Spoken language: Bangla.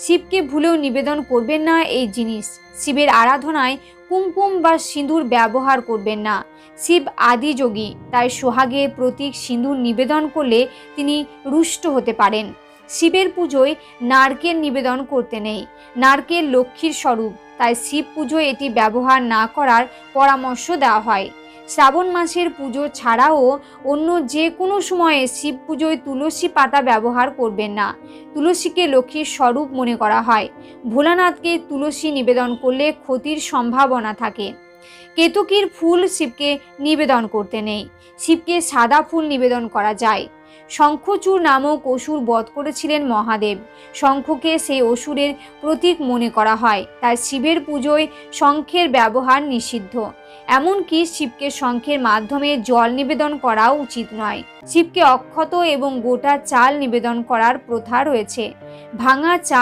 শিবকে ভুলেও নিবেদন করবেন না এই জিনিস। শিবের আরাধনায় কুমকুম বা সিঁদুর ব্যবহার করবেন না। শিব আদি যোগী, তাই সোহাগের প্রতীক সিঁদুর নিবেদন করলে তিনি রুষ্ট হতে পারেন। শিবের পুজোয় নারকেল নিবেদন করতে নেই। নারকেল লক্ষ্মীর স্বরূপ, তাই শিব পুজোয় এটি ব্যবহার না করার পরামর্শ দেওয়া হয়। শ্রাবণ মাসের পুজো ছাড়াও অন্য যে কোনো সময়ে শিব পুজোয় তুলসী পাতা ব্যবহার করবেন না। তুলসীকে লক্ষ্মীর স্বরূপ মনে করা হয়। ভোলানাথকে তুলসী নিবেদন করলে ক্ষতির সম্ভাবনা থাকে। কেতকীর ফুল শিবকে নিবেদন করতে নেই। শিবকে সাদা ফুল নিবেদন করা যায়। শঙ্খচূড় নামক অসুর বধ করেছিলেন মহাদেব। শঙ্খকে সেই অসুরের প্রতীক মনে করা হয়, তাই শিবের পুজোয় শঙ্খের ব্যবহার নিষিদ্ধ। এমনকি শিবকে শঙ্খের মাধ্যমে জল নিবেদন করাও উচিত নয়। শিবকে অক্ষত এবং গোটা চাল নিবেদন করার প্রথা রয়েছে। ভাঙা চাল